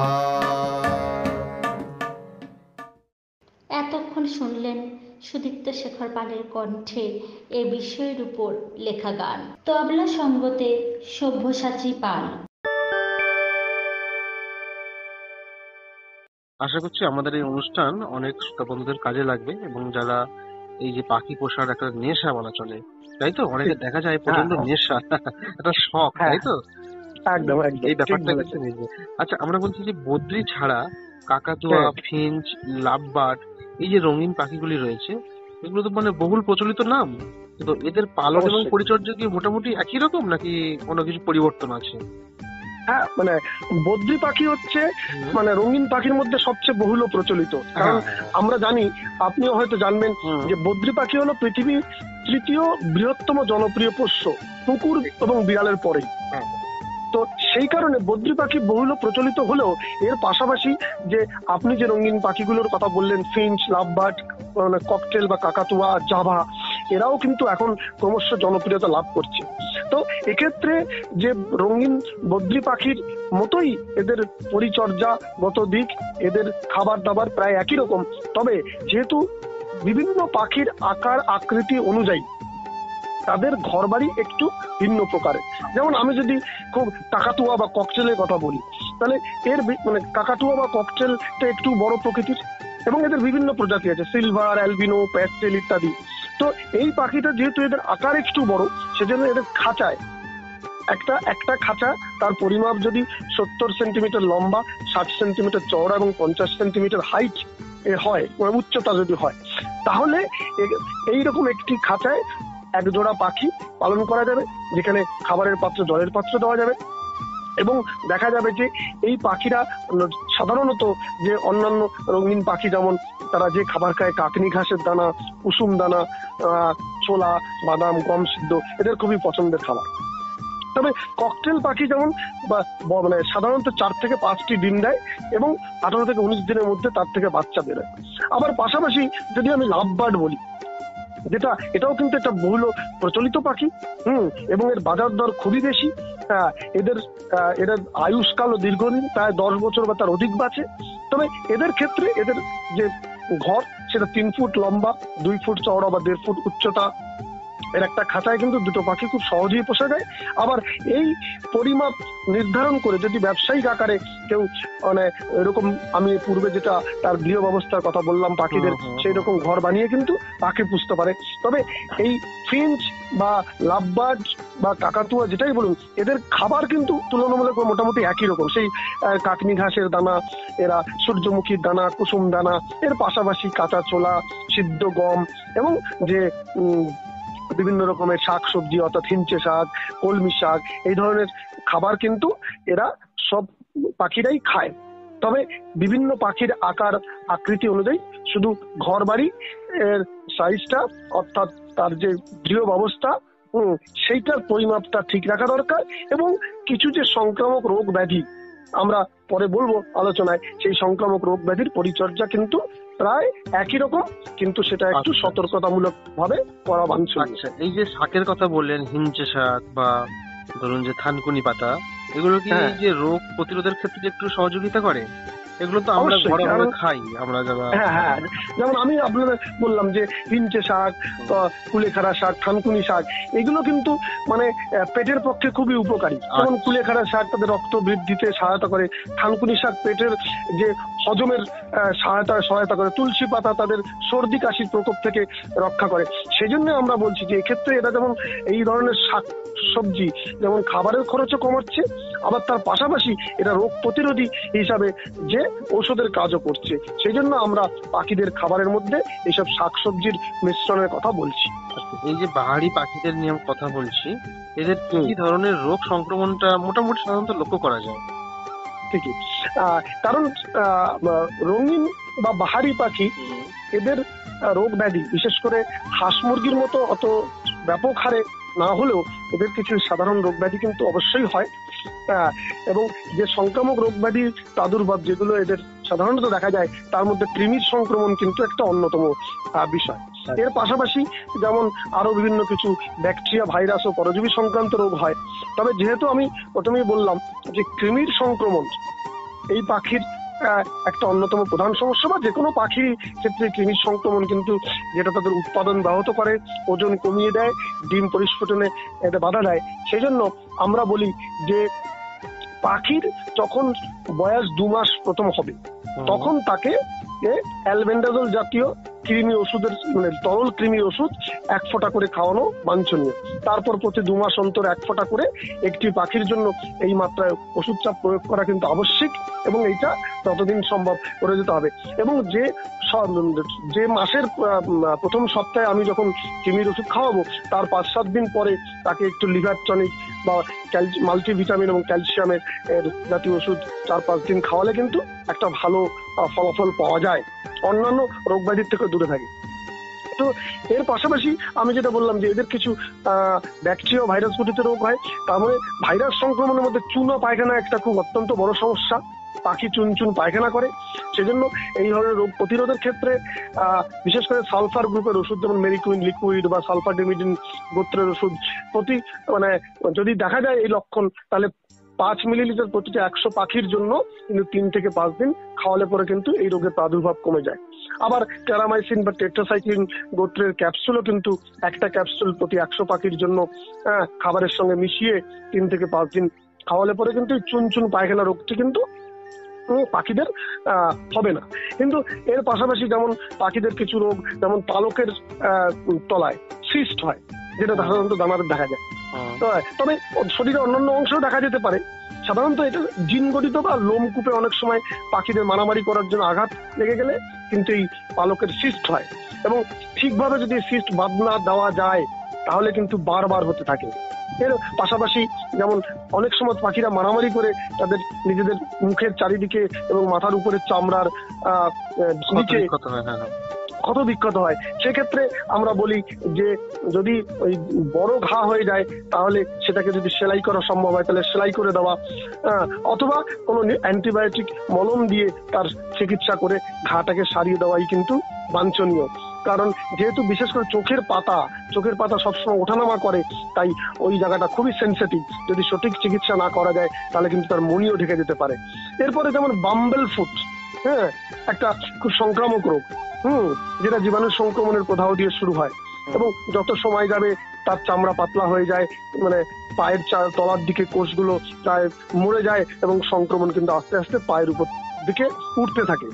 এতক্ষণ শুনলেন সুদীপ্ত শেখর পালের কণ্ঠে এ বিষয়ের উপর লেখা গান। তবলা সঙ্গতে সব্যসাচী পাল। আশা করছি আমাদের এই অনুষ্ঠান অনেক শ্রোতা বন্ধুদের কাজে লাগবে, এবং যারা এই যে পাখি পোষার একটা নেশা বলা চলে, তাই তো, অনেকে দেখা যায় প্রচন্ড নেশা, একটা শখ, তাই তো, একদম একদম এই ব্যাপারটা কিন্তু নিজে। আচ্ছা, আমরা বলছি যে বদ্রি ছাড়া কাকাতুয়া, ফিঞ্চ, লাভবার্ড, এই যে রঙিন পাখিগুলি রয়েছে, এগুলো তো মানে বহুল প্রচলিত নাম, তো এদের পালন এবং পরিচর্যা কি মোটামুটি একই রকম, নাকি কোনো কিছু পরিবর্তন আছে? হ্যাঁ, মানে বদ্রি পাখি হচ্ছে মানে রঙিন পাখির মধ্যে সবচেয়ে বহুল প্রচলিত। কারণ আমরা জানি, আপনিও হয়তো জানবেন, যে বদ্রি পাখি হলো পৃথিবীর তৃতীয় বৃহত্তম জনপ্রিয় পোষ্য, কুকুর এবং বিড়ালের পরেই। তো সেই কারণে বদ্রি পাখি বহুল প্রচলিত হলেও এর পাশাপাশি যে আপনি যে রঙিন পাখিগুলোর কথা বললেন, ফিঞ্চ, লাভবার্ড, ককটেল বা কাকাতুয়া, জাভা, এরাও কিন্তু এখন ক্রমশ জনপ্রিয়তা লাভ করছে। তো এক্ষেত্রে যে রঙিন বদ্রি পাখির মতোই এদের পরিচর্যাগত দিক, এদের খাবার দাবার প্রায় একই রকম, তবে যেহেতু বিভিন্ন পাখির আকার আকৃতি অনুযায়ী তাদের ঘরবাড়ি একটু ভিন্ন প্রকারের। যেমন আমি যদি খুব কাকাতুয়া বা ককটেলের কথা বলি, তাহলে এর মানে কাকাতুয়া বা ককটেলটা একটু বড় প্রকৃতির, এবং এদের বিভিন্ন প্রজাতি আছে, সিলভার, অ্যালবিনো, প্যাস্টেল ইত্যাদি। তো এই পাখিটা যেহেতু এদের আকার একটু বড়, সেজন্য এদের খাঁচায় একটা খাঁচা, তার পরিমাপ যদি 70 সেন্টিমিটার লম্বা, 60 সেন্টিমিটার চওড়া এবং 50 সেন্টিমিটার হাইট হয়, উচ্চতা যদি হয়, তাহলে এইরকম একটি খাঁচায় এক জোড়া পাখি পালন করা যাবে, যেখানে খাবারের পাত্র, জলের পাত্র দেওয়া যাবে। এবং দেখা যাবে যে এই পাখিরা সাধারণত যে অন্যান্য রঙিন পাখি যেমন তারা যে খাবার খায়, কাকনি ঘাসের দানা, কুসুম দানা, ছোলা, বাদাম, গম সিদ্ধ, এদের খুবই পছন্দের খাবার। তবে ককটেল পাখি যেমন মানে সাধারণত 4 থেকে 5টি ডিম দেয় এবং 18 থেকে 19 দিনের মধ্যে তার থেকে বাচ্চা বেরোয়। আবার পাশাপাশি যদি আমি লাভবার্ড বলি, এটাও কিন্তু একটা বহুল প্রচলিত পাখি, এবং এর বাজার দর খুবই বেশি। এদের আয়ুষ্কালও দীর্ঘদিন, প্রায় 10 বছর বা তার অধিক বাঁচে। তবে এদের ক্ষেত্রে এদের যে ঘর, সেটা 3 ফুট লম্বা, 2 ফুট চওড়া বা 1.5 ফুট উচ্চতা। এর একটা খাঁচায় কিন্তু দুটো পাখি খুব সহজেই পোষা যায়। আবার এই পরিমাপ নির্ধারণ করে যদি ব্যবসায়িক আকারে কেউ মানে এরকম, আমি পূর্বে যেটা তার গৃহ ব্যবস্থার কথা বললাম পাখিদের, সেই রকম ঘর বানিয়ে কিন্তু পাখি পুষতে পারে। তবে এই ফিঞ্চ বা লাভবার্ড বা কাকাতুয়া যেটাই বলুন, এদের খাবার কিন্তু তুলনামূলক মোটামুটি একই রকম। সেই কাকনি ঘাসের দানা, এরা সূর্যমুখীর দানা, কুসুম দানা, এর পাশাপাশি কাঁচা ছোলা, সিদ্ধ গম, এবং যে বিভিন্ন রকমের শাক সবজি, অর্থাৎ হিঞ্চে শাক, কলমি শাক, এই ধরনের খাবার কিন্তু এরা সব পাখিরাই খায়। তবে বিভিন্ন পাখির আকার আকৃতি অনুযায়ী শুধু ঘর বাড়ি এর সাইজটা, অর্থাৎ তার যে গৃহ ব্যবস্থা, সেইটার পরিমাপটা ঠিক রাখা দরকার। এবং কিছু যে সংক্রামক রোগ ব্যাধি, আমরা পরে বলবো আলোচনায়, সেই সংক্রামক রোগ ব্যাধির পরিচর্যা কিন্তু প্রায় একই রকম, কিন্তু সেটা একটু সতর্কতামূলক ভাবে করা বাঞ্ছনীয়। এই যে শাকের কথা বললেন, হিঞ্চে শাক বা ধরুন যে থানকুনি পাতা, এগুলো কি এই যে রোগ প্রতিরোধের ক্ষেত্রে একটু সহযোগিতা করে? এগুলো তো আমরা ঘরোয়া খাই, আমরা যারা, হ্যাঁ, যেমন আমি আপনাদের বললাম যে হিঞ্চে শাক, কুলেখাড়া শাক, থানকুনি শাক, এগুলো কিন্তু মানে পেটের পক্ষে খুবই উপকারী। যেমন কুলেখাড়া শাক তাদের রক্ত বৃদ্ধিতে সহায়তা করে, থানকুনি শাক পেটের যে হজমের সহায়তা করে, তুলসী পাতা তাদের সর্দি কাশির প্রকোপ থেকে রক্ষা করে। সেই জন্য আমরা বলছি যে এক্ষেত্রে এরা যেমন এই ধরনের শাক সবজি যেমন খাবারের খরচও কমাচ্ছে, আবার তার পাশাপাশি এটা রোগ প্রতিরোধী হিসাবে যে ঔষধের কাজও করছে। সেই জন্য আমরা পাখিদের খাবারের মধ্যে এইসব শাকসবজির মিশ্রণের কথা বলছি। এই যে বাহারি পাখিদের নিয়ে কথা বলছি, এদের কি ধরনের রোগ সংক্রমণটা মোটামুটি সাধারণত লক্ষ্য করা যায়? ঠিকই, কারণ রঙিন বা বাহারি পাখি এদের রোগ ব্যাধি বিশেষ করে হাঁস মুরগির মতো অত ব্যাপক হারে না হলেও এদের কিছু সাধারণ রোগ ব্যাধি কিন্তু অবশ্যই হয়। এবং যে সংক্রামক রোগ ব্যাধির প্রাদুর্ভাব যেগুলো এদের সাধারণত দেখা যায় তার মধ্যে কৃমির সংক্রমণ কিন্তু একটা অন্যতম বিষয়। এর পাশাপাশি যেমন আরো বিভিন্ন কিছু ব্যাকটেরিয়া, ভাইরাস ও পরজীবী সংক্রান্ত রোগ হয়। তবে যেহেতু আমি প্রথমেই বললাম যে কৃমির সংক্রমণ এই পাখির একটা অন্যতম প্রধান সমস্যা, বা যে কোনো পাখির ক্ষেত্রে কৃমির সংক্রমণ কিন্তু যেটা তাদের উৎপাদন ব্যাহত করে, ওজন কমিয়ে দেয়, ডিম পরিস্ফুটনে এটা বাধা দেয়। সেই জন্য আমরা বলি যে পাখির যখন বয়স 2 মাস প্রথম হবে তখন তাকে অ্যালবেন্ডাজল জাতীয় কৃমি ওষুধের মানে তরল কৃমি ওষুধ 1 ফোঁটা করে খাওয়ানো বাঞ্ছনীয়। তারপর প্রতি 2 মাস অন্তর 1 ফোঁটা করে একটি পাখির জন্য এই মাত্রায় ওষুধ চাপ প্রয়োগ করা কিন্তু আবশ্যিক, এবং এইটা ততদিন সম্ভব করে যেতে হবে। এবং যে মাসের প্রথম সপ্তাহে আমি যখন কৃমির ওষুধ খাওয়াবো তার 5-7 দিন পরে তাকে একটু লিভার টনিক বা মাল্টিভিটামিন এবং ক্যালসিয়ামের জাতীয় ওষুধ 4-5 দিন খাওয়ালে কিন্তু একটা ভালো ফলাফল পাওয়া যায়, অন্যান্য রোগ ব্যাধির থেকে দূরে থাকে। তো এর পাশাপাশি আমি যেটা বললাম যে এদের কিছু ব্যাকটেরিয়া ভাইরাস ঘটিত রোগ হয়। তার মানে ভাইরাস সংক্রমণের মধ্যে চুনা পায়খানা একটা খুব অত্যন্ত বড় সমস্যা। পাখি চুন পায়খানা করে, সেজন্য এই ধরনের রোগ প্রতিরোধের ক্ষেত্রে বিশেষ করে সালফার গ্রুপের ওষুধ যেমন মেরিকুইন লিকুইড বা সালফাডিমিডিন গোত্রের ওষুধ প্রতি মানে যদি দেখা যায় এই লক্ষণ তাহলে 5 মিলিলিটার প্রতিটা 100 পাখির জন্য কিন্তু 3 থেকে 5 দিন খাওয়ালে পরে কিন্তু এই রোগের প্রাদুর্ভাব কমে যায়। আবার ক্যারামাইসিন বা টেট্রাসাইক্লিন গোত্রের ক্যাপসুলও কিন্তু একটা ক্যাপসুল প্রতি 100 পাখির জন্য খাবারের সঙ্গে মিশিয়ে 3 থেকে 5 দিন খাওয়ালে পরে কিন্তু চুন পায়খানা রোগটি কিন্তু পাখিদের হবে না। কিন্তু এর পাশাপাশি যেমন পাখিদের কিছু রোগ যেমন পালকের তলায় সিস্ট হয়, যেটা সাধারণত দানাদের দেখা যায়। তবে শরীরের অন্যান্য অংশেও দেখা যেতে পারে। সাধারণত এটা জিনগঠিত বা লোমকূপে অনেক সময় পাখিদের মারামারি করার জন্য আঘাত লেগে গেলে কিন্তু এই পালকের সিস্ট হয়, এবং ঠিকভাবে যদি সিস্ট বাদ না দেওয়া যায় তাহলে কিন্তু বারবার হতে থাকে। এর পাশাপাশি যেমন অনেক সময় পাখিরা মারামারি করে তাদের নিজেদের মুখের চারিদিকে এবং মাথার উপরে চামড়ার নিচে ক্ষত বিক্ষত হয়। সেক্ষেত্রে আমরা বলি যে যদি ওই বড় ঘা হয়ে যায় তাহলে সেটাকে যদি সেলাই করা সম্ভব হয় তাহলে সেলাই করে দেওয়া, অথবা কোনো অ্যান্টিবায়োটিক মলম দিয়ে তার চিকিৎসা করে ঘাটাকে সারিয়ে দেওয়াই কিন্তু বাঞ্ছনীয়। কারণ যেহেতু বিশেষ করে চোখের পাতা সবসময় ওঠানামা করে, তাই ওই জায়গাটা খুবই সেনসিটিভ। যদি সঠিক চিকিৎসা না করা যায় তাহলে কিন্তু তার মনিও ঢেকে যেতে পারে। এরপরে যেমন বাম্বেল ফুট, একটা খুব সংক্রামক রোগ, যেটা জীবাণু সংক্রমণের প্রদাহ দিয়ে শুরু হয়, এবং যত সময় যাবে তার চামড়া পাতলা হয়ে যায়, মানে পায়ের তলার দিকে কোষগুলো প্রায় মরে যায়, এবং সংক্রমণ কিন্তু আস্তে আস্তে পায়ের উপর দিকে উঠতে থাকে।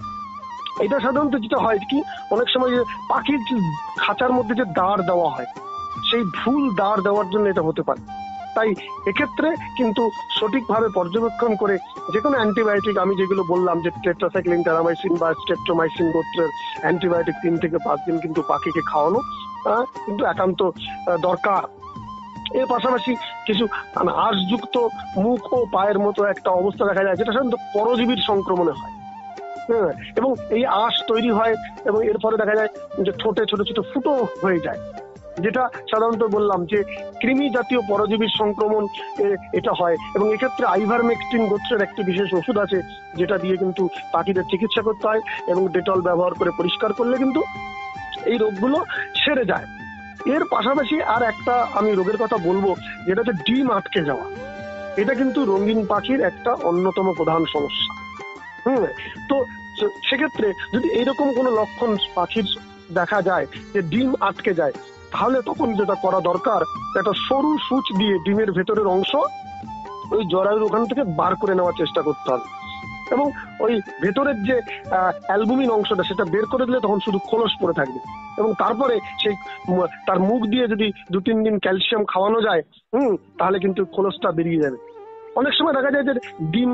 এটা সাধারণত যেটা হয় কি, অনেক সময় যে পাখির খাঁচার মধ্যে যে দাঁড় দেওয়া হয় সেই ভুল দাঁড় দেওয়ার জন্য এটা হতে পারে। তাই এক্ষেত্রে কিন্তু সঠিকভাবে পর্যবেক্ষণ করে যে কোনো অ্যান্টিবায়োটিক আমি যেগুলো বললাম যে টেট্রাসাইক্লিন, ক্যারামাইসিন বা স্ট্রেপ্টোমাইসিন গোত্রের অ্যান্টিবায়োটিক 3 থেকে 5 দিন কিন্তু পাখিকে খাওয়ানো কিন্তু একান্ত দরকার। এর পাশাপাশি কিছু আঁশযুক্ত মুখ ও পায়ের মতো একটা অবস্থা দেখা যায়, যেটা সাধারণত পরজীবীর সংক্রমণে হয়। এবং এই আঁশ তৈরি হয় এবং এর ফলে দেখা যায় যে ঠোঁটে ছোট ছোট ফুটো হয়ে যায়, যেটা সাধারণত বললাম যে কৃমি জাতীয় পরজীবীর সংক্রমণ এটা হয়। এবং এক্ষেত্রে আইভারমেকটিন গোত্রের একটি বিশেষ ওষুধ আছে যেটা দিয়ে কিন্তু পাখিদের চিকিৎসা করতে হয়, এবং ডেটল ব্যবহার করে পরিষ্কার করলে কিন্তু এই রোগগুলো সেরে যায়। এর পাশাপাশি আর একটা আমি রোগের কথা বলবো, যেটা হচ্ছে ডিম আটকে যাওয়া। এটা কিন্তু রঙিন পাখির একটা অন্যতম প্রধান সমস্যা। তো সেক্ষেত্রে যদি এইরকম কোনো লক্ষণ পাখির দেখা যায় যে ডিম আটকে যায়, তাহলে তখন যেটা করা দরকার, একটা সরু সূচ দিয়ে ডিমের ভেতরের অংশ ওই জরায়ুর ওখান থেকে বার করে নেওয়ার চেষ্টা করতে হবে, এবং ওই ভেতরের যে অ্যালবুমিন অংশটা সেটা বের করে দিলে তখন শুধু খোলস পড়ে থাকবে। এবং তারপরে সেই তার মুখ দিয়ে যদি 2-3 দিন ক্যালসিয়াম খাওয়ানো যায় তাহলে কিন্তু খোলসটা বেরিয়ে যাবে। অনেক সময় দেখা যায় যে ডিম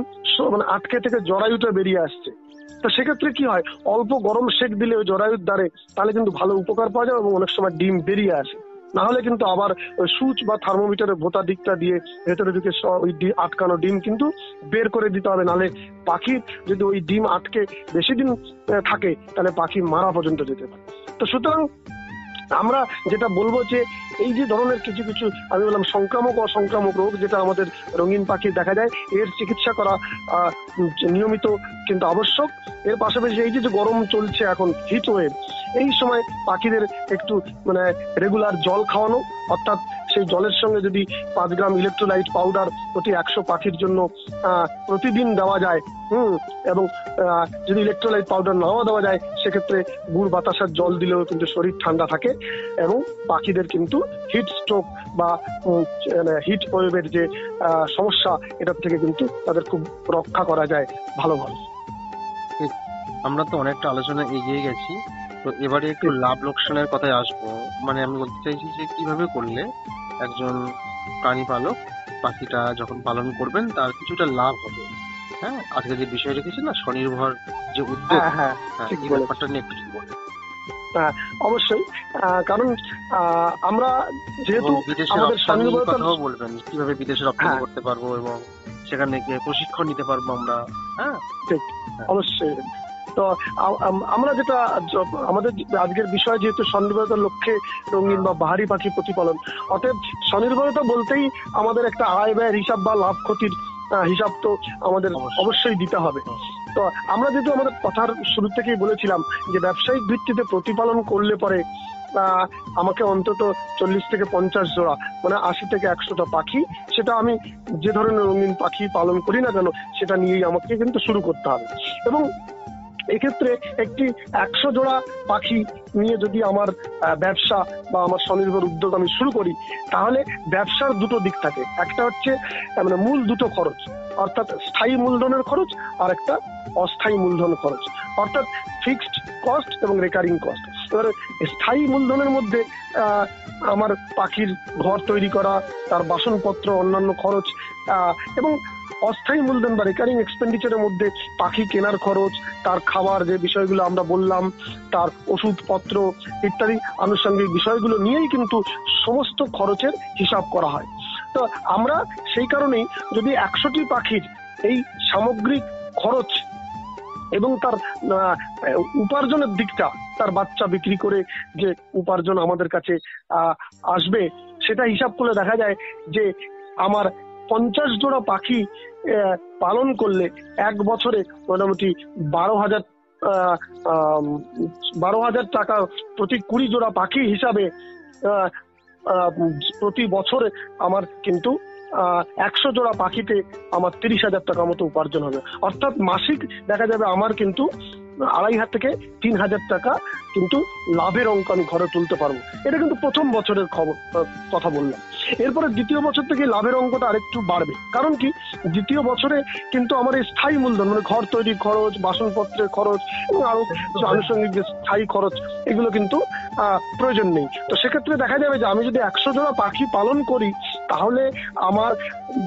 মানে আটকে থেকে জরায়ুটা বেরিয়ে আসছে, তো সেক্ষেত্রে কি হয়, অল্প গরম সেক দিলে ওই জরায়ুর দ্বারে তাহলে কিন্তু ভালো উপকার পাওয়া যায় এবং অনেক সময় ডিম বেরিয়ে আসে। না হলে কিন্তু আবার সুচ বা থার্মোমিটারের ভোতা দিকটা দিয়ে ভেতরে ঢুকে ওই আটকানো ডিম কিন্তু বের করে দিতে হবে, নাহলে পাখির যদি ওই ডিম আটকে বেশি দিন থাকে তাহলে পাখি মারা পর্যন্ত যেতে পারে। তো সুতরাং আমরা যেটা বলবো যে এই যে ধরনের কিছু কিছু আমি বললাম সংক্রামক অসংক্রামক রোগ যেটা আমাদের রঙিন পাখি দেখা যায়, এর চিকিৎসা করা নিয়মিত কিন্তু আবশ্যক। এর পাশাপাশি এই যে গরম চলছে এখন, হিট ওয়েভ, এই সময় পাখিদের একটু মানে রেগুলার জল খাওয়ানো, অর্থাৎ সেই জলের সঙ্গে যদি 5 গ্রাম ইলেকট্রোলাইট পাউডার প্রতি 100 পাখির জন্য প্রতিদিন দেওয়া যায়, এবং যদি ইলেকট্রোলাইট পাউডার নাও দেওয়া যায় সেক্ষেত্রে গুড় বাতাসার জল দিলেও কিন্তু শরীর ঠান্ডা থাকে, এবং পাখিদের কিন্তু হিট স্ট্রোক বা হিট ওয়েভের যে সমস্যা এটার থেকে কিন্তু তাদের খুব রক্ষা করা যায় ভালোভাবে। আমরা তো অনেকটা আলোচনা এগিয়ে গেছি, তো এবারে একটু লাভ লোকসানের কথায় আসবো। মানে আমি বলতে চাইছি যে কিভাবে করলে একজন প্রাণী পালক পাখিটা যখন পালন করবেন তার কিছুটা লাভ হবে। হ্যাঁ, আজকে যে বিষয় রেখেছি না স্বনির্ভর যে উদ্যোগ, এই ব্যাপারটা নিয়ে একটু বলুন। অবশ্যই, কারণ আমরা যেহেতু আমাদের স্বনির্ভরতাও বলবেন কিভাবে বিদেশে রপ্তানি করতে পারবো এবং সেখানে গিয়ে প্রশিক্ষণ নিতে পারবো আমরা। হ্যাঁ ঠিক, অবশ্যই। তো আমরা যেটা আমাদের আজকের বিষয় যেহেতু স্বনির্ভরতার লক্ষ্যে রঙিন বা বাহারি পাখি প্রতিপালন, অতএব স্বনির্ভরতা বলতেই আমাদের একটা আয় ব্যয়ের হিসাব বা লাভ ক্ষতির হিসাব তো আমাদের অবশ্যই দিতে হবে। তো আমরা যেহেতু আমাদের কথার শুরু থেকেই বলেছিলাম যে ব্যবসায়িক ভিত্তিতে প্রতিপালন করলে পরে আমাকে অন্তত 40 থেকে 50 জোড়া মানে 80 থেকে 100টা পাখি, সেটা আমি যে ধরনের রঙিন পাখি পালন করি না কেন সেটা নিয়েই আমাকে কিন্তু শুরু করতে হবে। এবং এক্ষেত্রে একটি 100 জোড়া পাখি নিয়ে যদি আমার ব্যবসা বা আমার স্বনির্ভর উদ্যোগ আমি শুরু করি, তাহলে ব্যবসার দুটো দিক থাকে। একটা হচ্ছে মানে মূল দুটো খরচ, অর্থাৎ স্থায়ী মূলধনের খরচ, আর একটা অস্থায়ী মূলধন খরচ, অর্থাৎ ফিক্সড কস্ট এবং রেকারিং কস্ট। এবারে স্থায়ী মূলধনের মধ্যে আমার পাখির ঘর তৈরি করা, তার বাসনপত্র, অন্যান্য খরচ, এবং অস্থায়ী মূলধন বা রেকারিং এক্সপেন্ডিচারের মধ্যে পাখি কেনার খরচ, তার খাবার যে বিষয়গুলো আমরা বললাম, তার ওষুধপত্র ইত্যাদি আনুষঙ্গিক বিষয়গুলো নিয়েই কিন্তু সমস্ত খরচের হিসাব করা হয়। তো আমরা সেই কারণেই যদি 100টি পাখির এই সামগ্রিক খরচ এবং তার উপার্জনের দিকটা, তার বাচ্চা বিক্রি করে যে উপার্জন আমাদের কাছে আসবে, সেটা হিসাব করলে দেখা যায় যে আমার 50 জোড়া পাখি পালন করলে 1 বছরে মোটামুটি 12,000 টাকা প্রতি 20 জোড়া পাখি হিসাবে প্রতি বছরে আমার কিন্তু 100 জোড়া পাখিতে আমার 30,000 টাকা মতো উপার্জন হবে। অর্থাৎ মাসিক দেখা যাবে আমার কিন্তু 2,500 থেকে 3,000 টাকা কিন্তু লাভের অঙ্ক আমি ঘরে তুলতে পারবো। এটা কিন্তু প্রথম বছরের কথা বললাম। এরপরে দ্বিতীয় বছর থেকে লাভের অঙ্কটা আরেকটু বাড়বে। কারণ কি, দ্বিতীয় বছরে কিন্তু আমার এই স্থায়ী মূলধন মানে ঘর তৈরির খরচ, বাসনপত্রের খরচ এবং আরো আনুষঙ্গিক যে স্থায়ী খরচ, এগুলো কিন্তু প্রয়োজন নেই। তো সেক্ষেত্রে দেখা যাবে যে আমি যদি 100 জোড়া পাখি পালন করি, তাহলে আমার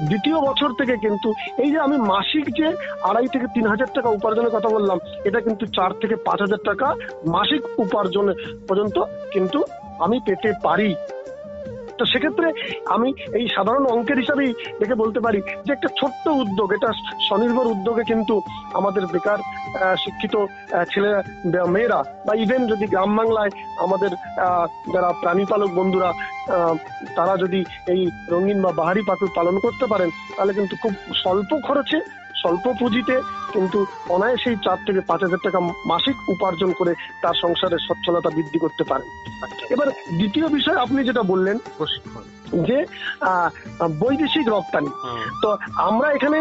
দ্বিতীয় বছর থেকে কিন্তু এই যে আমি মাসিক যে 2,500 থেকে 3,000 টাকা উপার্জনের কথা বললাম, এটা কিন্তু 4 থেকে 5,000 টাকা মাসিক উপার্জন পর্যন্ত কিন্তু আমি পেতে পারি। তো সেক্ষেত্রে আমি এই সাধারণ অঙ্কের হিসাবেই দেখে বলতে পারি যে একটা ছোট্ট উদ্যোগ, এটা স্বনির্ভর উদ্যোগে কিন্তু আমাদের বেকার শিক্ষিত ছেলে মেয়েরা বা ইভেন যদি গ্রাম বাংলায় আমাদের যারা প্রাণী পালক বন্ধুরা তারা যদি এই রঙিন বা বাহারি পাখি পালন করতে পারেন, তাহলে কিন্তু খুব স্বল্প খরচে, স্বল্প পুঁজিতে কিন্তু অনায়াসেই 4 থেকে 5,000 টাকা মাসিক উপার্জন করে তার সংসারের সচ্ছলতা বৃদ্ধি করতে পারেন। এবার দ্বিতীয় বিষয় আপনি যেটা বললেন যে বৈদেশিক রপ্তানি, তো আমরা এখানে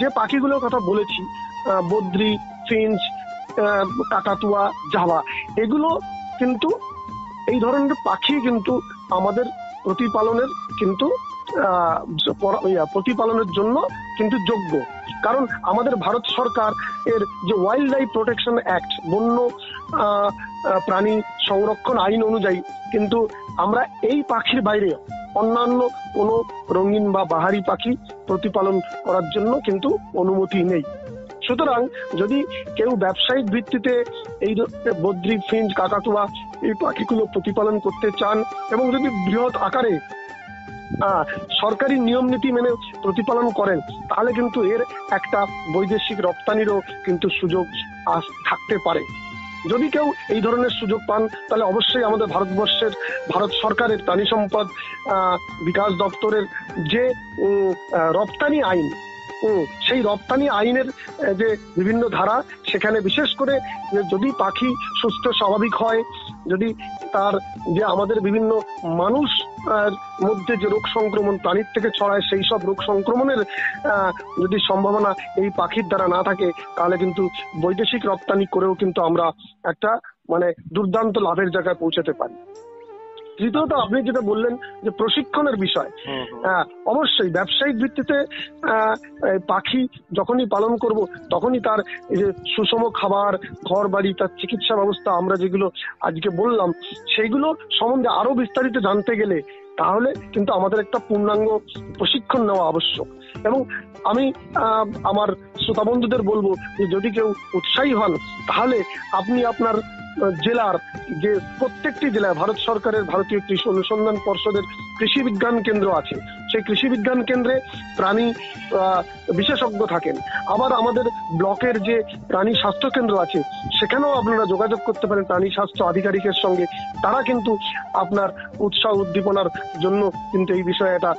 যে পাখিগুলোর কথা বলেছি, বদ্রি, ফিঞ্চ, কাকাতুয়া, জাভা, এগুলো কিন্তু এই ধরনের পাখি কিন্তু আমাদের প্রতিপালনের কিন্তু প্রতিপালনের জন্য কিন্তু যোগ্য। কারণ আমাদের ভারত সরকার এর যে ওয়াইল্ড লাইফ প্রোটেকশন অ্যাক্ট, বন্য প্রাণী সংরক্ষণ আইন অনুযায়ী কিন্তু আমরা এই পাখির বাইরে অন্যান্য কোনো রঙিন বা বাহারি পাখি প্রতিপালন করার জন্য কিন্তু অনুমতি নেই। সুতরাং যদি কেউ ব্যবসায়িক ভিত্তিতে এই বদ্রি, ফিঞ্চ, কাকাতুয়া এই পাখিগুলো প্রতিপালন করতে চান এবং যদি বৃহৎ আকারে সরকারি নিয়ম নীতি মেনে প্রতিপালন করেন, তাহলে কিন্তু এর একটা বৈদেশিক রপ্তানিরও কিন্তু সুযোগ থাকতে পারে। যদি কেউ এই ধরনের সুযোগ পান, তাহলে অবশ্যই আমাদের ভারত সরকারের প্রাণী সম্পদ বিকাশ দপ্তরের যে রপ্তানি আইন, সেই রপ্তানি আইনের যে বিভিন্ন ধারা, সেখানে বিশেষ করে যদি পাখি সুস্থ স্বাভাবিক হয়, যদি তার যে আমাদের বিভিন্ন মানুষ মধ্যে যে রোগ সংক্রমণ প্রাণীর থেকে ছড়ায়, সেই সব রোগ সংক্রমণের যদি সম্ভাবনা এই পাখির দ্বারা না থাকে, তাহলে কিন্তু বৈদেশিক রপ্তানি করেও কিন্তু আমরা একটা মানে দুর্দান্ত লাভের জায়গায় পৌঁছাতে পারি। তৃতীয়ত, আপনি যেটা বললেন যে প্রশিক্ষণের বিষয়, অবশ্যই ব্যবসায়িক ভিত্তিতে পাখি যখনই পালন করব, তখনই তার এই যে সুষম খাবার, ঘর বাড়ি, তার চিকিৎসা ব্যবস্থা আমরা যেগুলো আজকে বললাম, সেইগুলো সম্বন্ধে আরো বিস্তারিত জানতে গেলে তাহলে কিন্তু আমাদের একটা পূর্ণাঙ্গ প্রশিক্ষণ নেওয়া আবশ্যক। এবং আমি আমার শ্রোতা বন্ধুদের বলবো যে যদি কেউ উৎসাহী হন, তাহলে আপনি আপনার জেলার যে প্রত্যেকটি জেলায় ভারত সরকারের ভারতীয় কৃষি অনুসন্ধান পর্ষদের কৃষি বিজ্ঞান কেন্দ্র আছে, সেই কৃষি বিজ্ঞান কেন্দ্রে প্রাণী বিশেষজ্ঞ থাকেন। আবার আমাদের ব্লকের যে প্রাণী স্বাস্থ্য কেন্দ্র আছে, সেখানেও আপনারা যোগাযোগ করতে পারেন প্রাণী স্বাস্থ্য আধিকারিকের সঙ্গে। তারা কিন্তু আপনার উৎসাহ উদ্দীপনার জন্য কিন্তু এই বিষয়ে একটা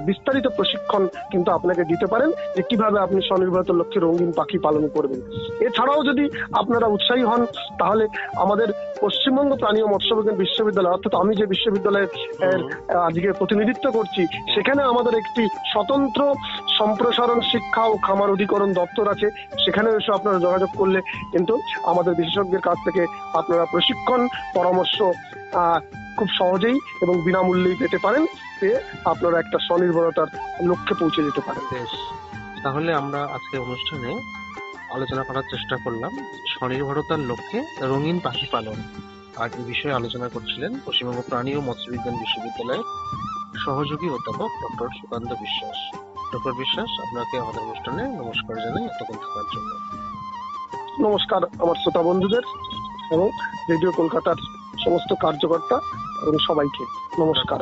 বিস্তারিত প্রশিক্ষণ কিন্তু আপনাকে দিতে পারেন যে কিভাবে আপনি স্বনির্ভরতার লক্ষ্যে রঙিন পাখি পালন করবেন। এছাড়াও যদি আপনারা উৎসাহী হন, তাহলে আমাদের পশ্চিমবঙ্গ প্রাণী ও মৎস্য বিজ্ঞান বিশ্ববিদ্যালয়, অর্থাৎ আমি যে বিশ্ববিদ্যালয়ের আজকে প্রতিনিধিত্ব করছি, সেখানে আমাদের একটি স্বতন্ত্র সম্প্রসারণ শিক্ষা ও খামার অধিকরণ দপ্তর আছে। সেখানে এসে আপনারা যোগাযোগ করলে কিন্তু আমাদের বিশেষজ্ঞের কাছ থেকে আপনারা প্রশিক্ষণ পরামর্শ খুব সহজেই এবং বিনামূল্যেই পেতে পারেন, পেয়ে আপনারা একটা স্বনির্ভরতার লক্ষ্যে পৌঁছে যেতে পারেন। তাহলে আমরা আজকে অনুষ্ঠানে আলোচনা করার চেষ্টা করলাম স্বনির্ভরতার লক্ষ্যে রঙিন পাখি পালন। আর এই বিষয়ে আলোচনা করছিলেন পশ্চিমবঙ্গ প্রাণী ও মৎস্য বিজ্ঞান বিশ্ববিদ্যালয়ের সহযোগী অধ্যাপক ডক্টর সুকান্ত বিশ্বাস। ডক্টর বিশ্বাস, আপনাকে আমাদের অনুষ্ঠানে নমস্কার জানাই এতক্ষণ থাকার জন্য। নমস্কার আমার শ্রোতা বন্ধুদের এবং রেডিও কলকাতার সমস্ত কার্যকর্তা এবং সবাইকে নমস্কার।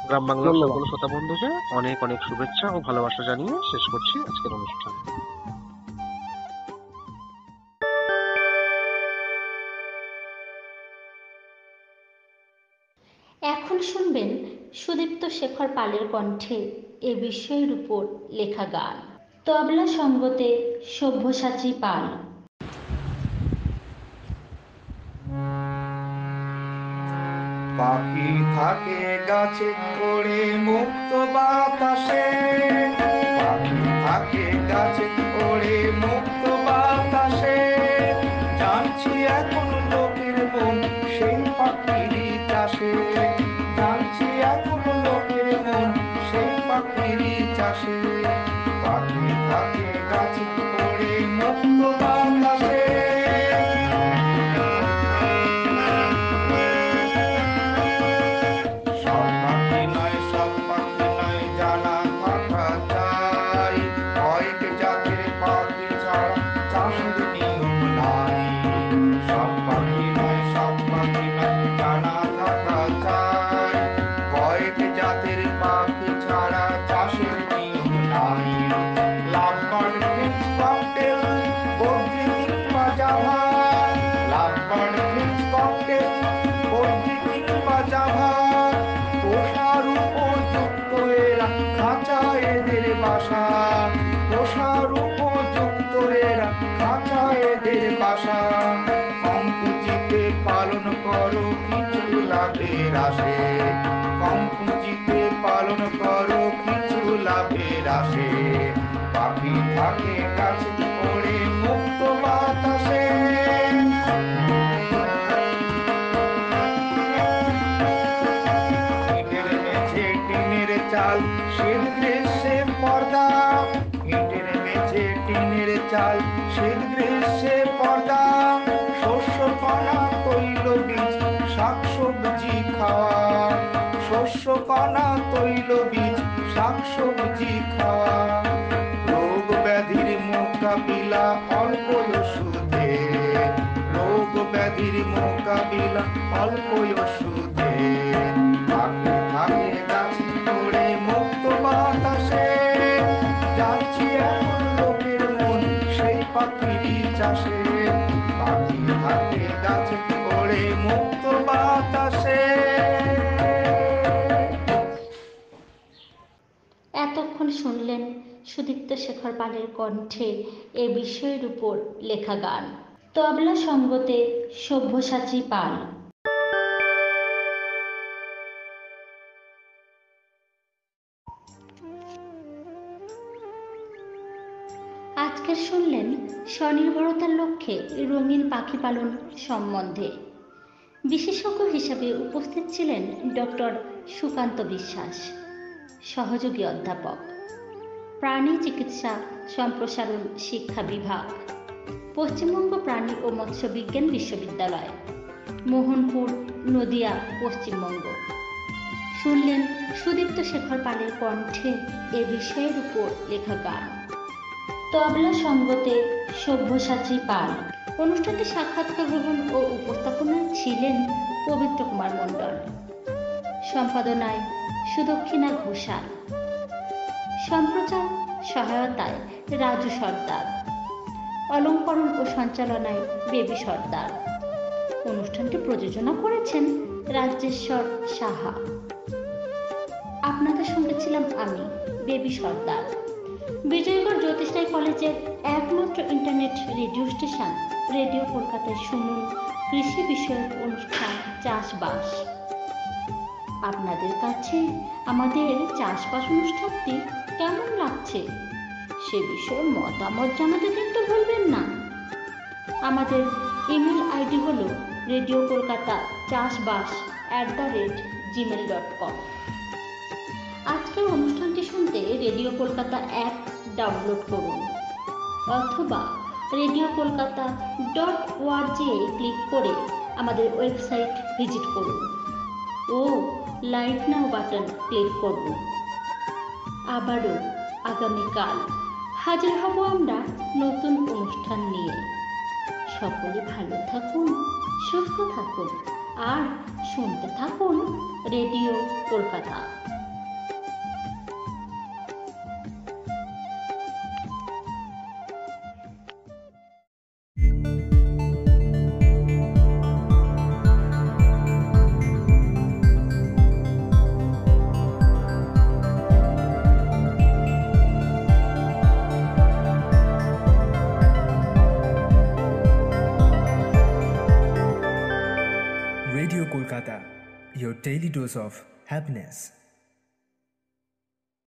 গ্রাম বাংলার সকল শ্রোতা বন্ধুকে অনেক অনেক শুভেচ্ছা ও ভালোবাসা জানিয়ে শেষ করছি আজকের অনুষ্ঠান। এখন শুনবেন সুদীপ্ত শেখর পালের কণ্ঠে এ বিষয়ের উপর লেখা গান। তবলা সঙ্গতে সব্যসাচী পাল। পাখি থাকে গাছে ওড়ে মুক্ত বাতাসে, পাখি থাকে গাছে ওড়ে মুক্ত বাতাসে, জানছি এখন লোকের মন সেই পাখিরই চাষে, জানছি এখন লোকের মন সেই পাখিরই চাষে, পাখি থাকে গাছে ওড়ে মুক্ত বাতাসে। পোষার উপযুক্ত এরা খাঁচা এদের বাসা, কম পুঁজিতে পালন করো কিছু লাভের আসে, কম পুঁজিতে পালন করো কিছু লাভের আসে, পাখি থাকে গাছে ওড়ে মুক্ত বাতাসে। ইটের মেঝে টিনের চাল শীত গ্রীষ্মে পর্দা, ইটের মেঝে টিনের চাল শীত গ্রীষ্মে পর্দা, শস্য কণা তৈল বীজ শাকসবজি খাওয়া, শস্য কণা তৈল বীজ শাকসবজি খাওয়া, রোগ ব্যাধির মোকাবিলা অল্প ওষুধে, রোগ ব্যাধির মোকাবিলা দিলাম অল্প ওষুধে। পাখি থাকে গাছে করে মুক্ত বাতাসে, যাচ্ছি এখন লোকের মন সেই পাখিরই চাষে। পাখি থাকে গাছে করে মুক্ত বাতাসে। এতক্ষণ শুনলেন সুদীপ্ত শেখর পালের কণ্ঠে এ বিষয়ের উপর লেখা গান। তবলা সঙ্গতে সব্যসাচী পাল। আজকের শুনলেন স্বনির্ভরতার লক্ষ্যে রঙিন পাখি পালন সম্বন্ধে। বিশেষজ্ঞ হিসেবে উপস্থিত ছিলেন ডক্টর সুকান্ত বিশ্বাস, সহযোগী অধ্যাপক, প্রাণী চিকিৎসা সম্প্রসারণ শিক্ষা বিভাগ, পশ্চিমবঙ্গ প্রাণী ও মৎস্য বিজ্ঞান বিশ্ববিদ্যালয়, মোহনপুর, নদিয়া, পশ্চিমবঙ্গ। শুনলেন সুদীপ্ত শেখর পালের কণ্ঠে এ বিষয়ের উপর লেখা গান। তবলা সঙ্গতে সব্যসাচী পাল। অনুষ্ঠানটি সাক্ষাৎকার গ্রহণ ও উপস্থাপনায় ছিলেন পবিত্র কুমার মণ্ডল, সম্পাদনায় সুদক্ষিণা ঘোষাল, সম্প্রচার সহায়তায় রাজু সর্দার, অলঙ্করণ ও সঞ্চালনায় বেবি সর্দার। অনুষ্ঠানটি প্রযোজনা করেছেন রাজেশ্বর সাহা। আপনাদের সঙ্গে ছিলাম আমি, বেবি সর্দার। বিজয়গড় জ্যোতিষ রায় কলেজের একমাত্র ইন্টারনেট রেডিও স্টেশন রেডিও কলকাতায় শুনুন কৃষি বিষয়ক অনুষ্ঠান চাষবাস। আপনাদের কাছে আমাদের চাষবাস অনুষ্ঠানটি কেমন লাগছে সে বিষয়ে মতামত জানাতে কিন্তু ভুলবেন না। আমাদের ইমেল আইডি হল radiokolkata.chasbas@gmail.com। আজকের অনুষ্ঠানটি শুনতে রেডিও কলকাতা অ্যাপ ডাউনলোড করুন অথবা radiokolkata.org ক্লিক করে আমাদের ওয়েবসাইট ভিজিট করুন ও লাইক নাও বাটন ক্লিক করুন। আবারও আগামীকাল হাজির হব আমরা নতুন অনুষ্ঠান নিয়ে। সকলে ভালো থাকুন, সুস্থ থাকুন আর শুনতে থাকুন radio Kolkata. Radio Kolkata, your daily dose of happiness.